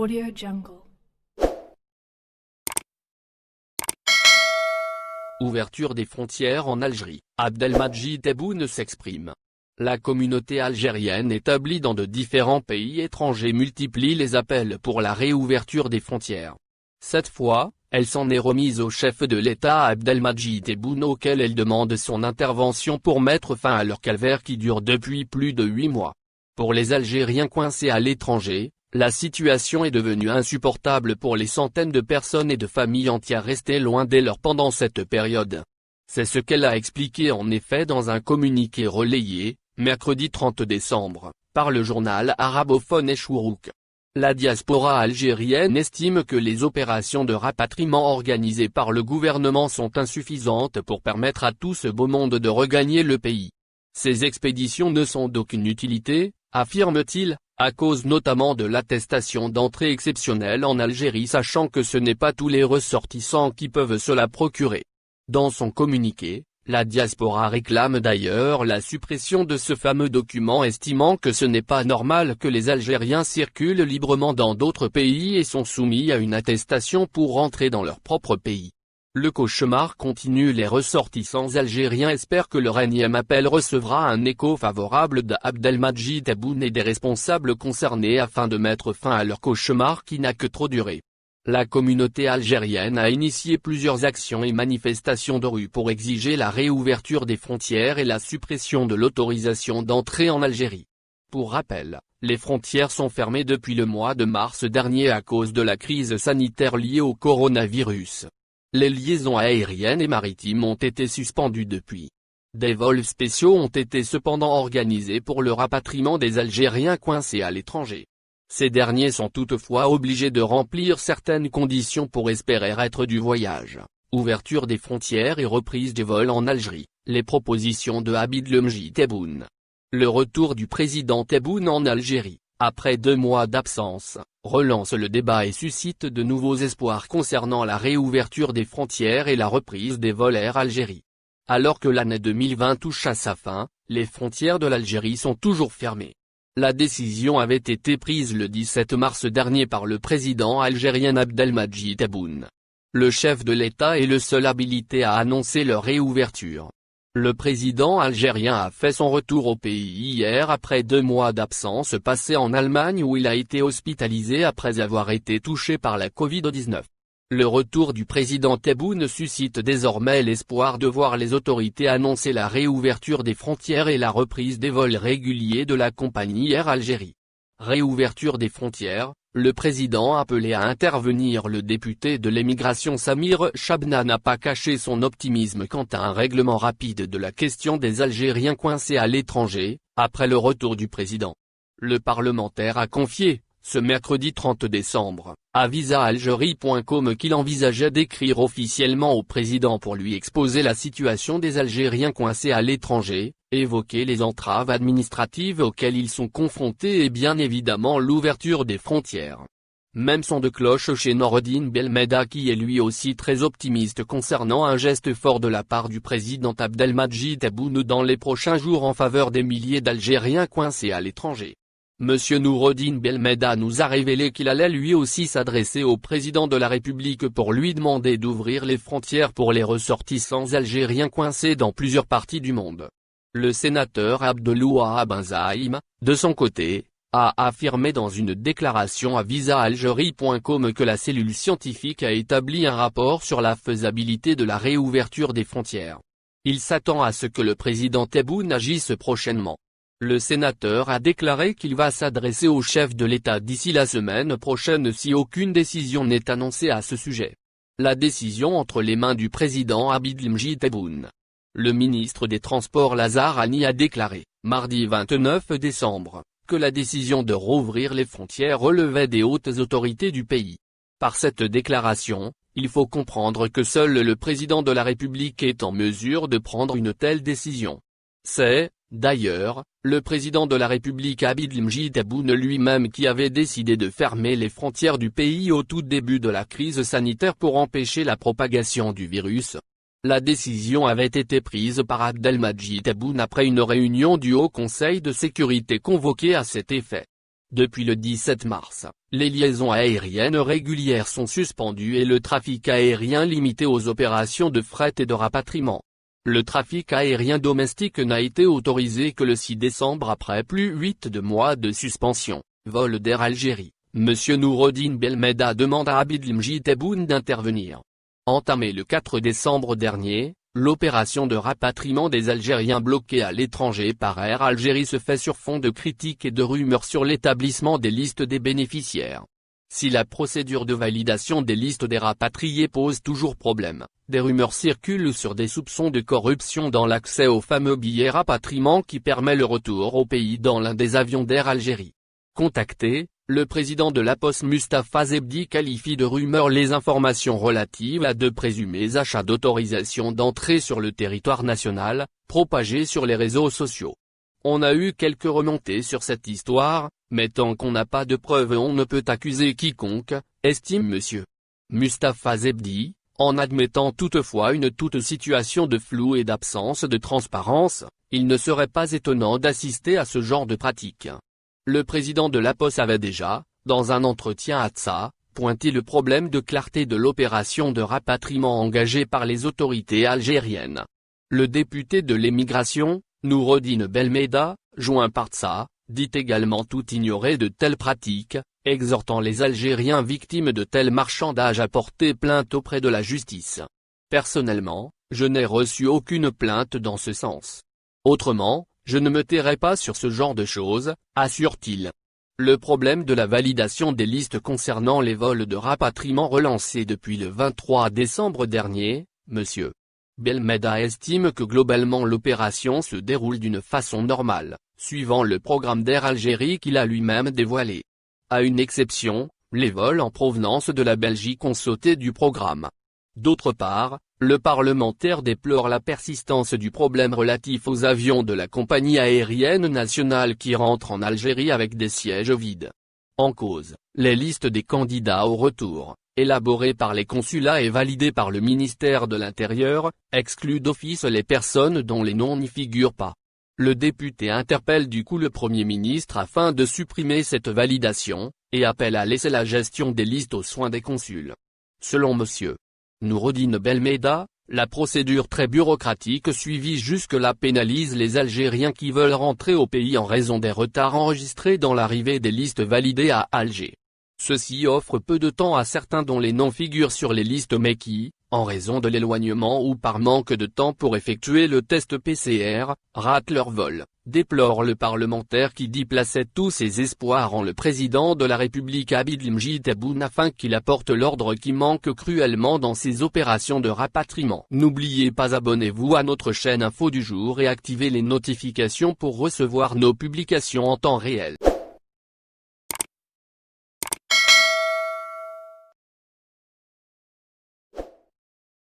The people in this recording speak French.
AudioJungle. Ouverture des frontières en Algérie, Abdelmadjid Tebboune s'exprime. La communauté algérienne établie dans de différents pays étrangers multiplie les appels pour la réouverture des frontières. Cette fois, elle s'en est remise au chef de l'État Abdelmadjid Tebboune auquel elle demande son intervention pour mettre fin à leur calvaire qui dure depuis plus de 8 mois. Pour les Algériens coincés à l'étranger, la situation est devenue insupportable pour les centaines de personnes et de familles entières restées loin d'elles pendant cette période. C'est ce qu'elle a expliqué en effet dans un communiqué relayé, mercredi 30 décembre, par le journal arabophone Eshourouk. La diaspora algérienne estime que les opérations de rapatriement organisées par le gouvernement sont insuffisantes pour permettre à tout ce beau monde de regagner le pays. Ces expéditions ne sont d'aucune utilité, affirme-t-il, à cause notamment de l'attestation d'entrée exceptionnelle en Algérie sachant que ce n'est pas tous les ressortissants qui peuvent se la procurer. Dans son communiqué, la diaspora réclame d'ailleurs la suppression de ce fameux document estimant que ce n'est pas normal que les Algériens circulent librement dans d'autres pays et sont soumis à une attestation pour rentrer dans leur propre pays. Le cauchemar continue. Les ressortissants algériens espèrent que leur énième appel recevra un écho favorable d'Abdelmadjid Tebboune et des responsables concernés afin de mettre fin à leur cauchemar qui n'a que trop duré. La communauté algérienne a initié plusieurs actions et manifestations de rue pour exiger la réouverture des frontières et la suppression de l'autorisation d'entrée en Algérie. Pour rappel, les frontières sont fermées depuis le mois de mars dernier à cause de la crise sanitaire liée au coronavirus. Les liaisons aériennes et maritimes ont été suspendues depuis. Des vols spéciaux ont été cependant organisés pour le rapatriement des Algériens coincés à l'étranger. Ces derniers sont toutefois obligés de remplir certaines conditions pour espérer être du voyage. Ouverture des frontières et reprise des vols en Algérie, les propositions de Abdelmadjid Tebboune. Le retour du président Tebboune en Algérie, après 2 mois d'absence, relance le débat et suscite de nouveaux espoirs concernant la réouverture des frontières et la reprise des vols Air Algérie. Alors que l'année 2020 touche à sa fin, les frontières de l'Algérie sont toujours fermées. La décision avait été prise le 17 mars dernier par le président algérien Abdelmadjid Tebboune. Le chef de l'État est le seul habilité à annoncer leur réouverture. Le président algérien a fait son retour au pays hier après 2 mois d'absence passés en Allemagne où il a été hospitalisé après avoir été touché par la Covid-19. Le retour du président Tebboune suscite désormais l'espoir de voir les autorités annoncer la réouverture des frontières et la reprise des vols réguliers de la compagnie Air Algérie. Réouverture des frontières, le président appelé à intervenir. Le député de l'émigration Samir Chabna n'a pas caché son optimisme quant à un règlement rapide de la question des Algériens coincés à l'étranger, après le retour du président. Le parlementaire a confié, ce mercredi 30 décembre, à visaalgérie.com qu'il envisageait d'écrire officiellement au président pour lui exposer la situation des Algériens coincés à l'étranger, évoquer les entraves administratives auxquelles ils sont confrontés et bien évidemment l'ouverture des frontières. Même son de cloche chez Noureddin Belmeda qui est lui aussi très optimiste concernant un geste fort de la part du président Abdelmadjid Tebboune dans les prochains jours en faveur des milliers d'Algériens coincés à l'étranger. Monsieur Noureddin Belmeda nous a révélé qu'il allait lui aussi s'adresser au président de la République pour lui demander d'ouvrir les frontières pour les ressortissants algériens coincés dans plusieurs parties du monde. Le sénateur Abdelouahab Benzaïm, de son côté, a affirmé dans une déclaration à visaalgérie.com que la cellule scientifique a établi un rapport sur la faisabilité de la réouverture des frontières. Il s'attend à ce que le président Tebboune agisse prochainement. Le sénateur a déclaré qu'il va s'adresser au chef de l'État d'ici la semaine prochaine si aucune décision n'est annoncée à ce sujet. La décision entre les mains du président Abdelmadjid Tebboune. Le ministre des Transports Lazare Hani a déclaré, mardi 29 décembre, que la décision de rouvrir les frontières relevait des hautes autorités du pays. Par cette déclaration, il faut comprendre que seul le président de la République est en mesure de prendre une telle décision. C'est, d'ailleurs, le président de la République Abdelmadjid Tebboune lui-même qui avait décidé de fermer les frontières du pays au tout début de la crise sanitaire pour empêcher la propagation du virus. La décision avait été prise par Abdelmadjid Tebboune après une réunion du Haut Conseil de sécurité convoquée à cet effet. Depuis le 17 mars, les liaisons aériennes régulières sont suspendues et le trafic aérien limité aux opérations de fret et de rapatriement. Le trafic aérien domestique n'a été autorisé que le 6 décembre après plus 8 mois de suspension. Vol d'Air Algérie. Monsieur Noureddine Belmeda demande à Abdelmadjid Tebboune d'intervenir. Entamée le 4 décembre dernier, l'opération de rapatriement des Algériens bloqués à l'étranger par Air Algérie se fait sur fond de critiques et de rumeurs sur l'établissement des listes des bénéficiaires. Si la procédure de validation des listes des rapatriés pose toujours problème, des rumeurs circulent sur des soupçons de corruption dans l'accès au fameux billet rapatriement qui permet le retour au pays dans l'un des avions d'Air Algérie. Contacté, le président de la Poste Moustapha Zebdi qualifie de rumeurs les informations relatives à de présumés achats d'autorisation d'entrée sur le territoire national, propagées sur les réseaux sociaux. On a eu quelques remontées sur cette histoire, mais tant qu'on n'a pas de preuves on ne peut accuser quiconque, estime M. Moustapha Zebdi, en admettant toutefois une toute situation de flou et d'absence de transparence, il ne serait pas étonnant d'assister à ce genre de pratique. Le président de la Poste avait déjà, dans un entretien à Tsa, pointé le problème de clarté de l'opération de rapatriement engagée par les autorités algériennes. Le député de l'émigration, Noureddine Belmeda, joint par Tsa, dit également tout ignorer de telles pratiques, exhortant les Algériens victimes de tels marchandages à porter plainte auprès de la justice. Personnellement, je n'ai reçu aucune plainte dans ce sens. Autrement, je ne me tairai pas sur ce genre de choses, assure-t-il. Le problème de la validation des listes concernant les vols de rapatriement relancés depuis le 23 décembre dernier, M. Belmeda estime que globalement l'opération se déroule d'une façon normale, suivant le programme d'Air Algérie qu'il a lui-même dévoilé. À une exception, les vols en provenance de la Belgique ont sauté du programme. D'autre part, le parlementaire déplore la persistance du problème relatif aux avions de la compagnie aérienne nationale qui rentrent en Algérie avec des sièges vides. En cause, les listes des candidats au retour, élaborées par les consulats et validées par le ministère de l'Intérieur, excluent d'office les personnes dont les noms n'y figurent pas. Le député interpelle du coup le Premier ministre afin de supprimer cette validation, et appelle à laisser la gestion des listes aux soins des consuls. Selon M. Noureddine Belmeda, la procédure très bureaucratique suivie jusque-là pénalise les Algériens qui veulent rentrer au pays en raison des retards enregistrés dans l'arrivée des listes validées à Alger. Ceci offre peu de temps à certains dont les noms figurent sur les listes mais qui, en raison de l'éloignement ou par manque de temps pour effectuer le test PCR, ratent leur vol, déplore le parlementaire qui dit placer tous ses espoirs en le président de la République Abdelmadjid Tebboune afin qu'il apporte l'ordre qui manque cruellement dans ces opérations de rapatriement. N'oubliez pas abonnez-vous à notre chaîne Info du Jour et activez les notifications pour recevoir nos publications en temps réel.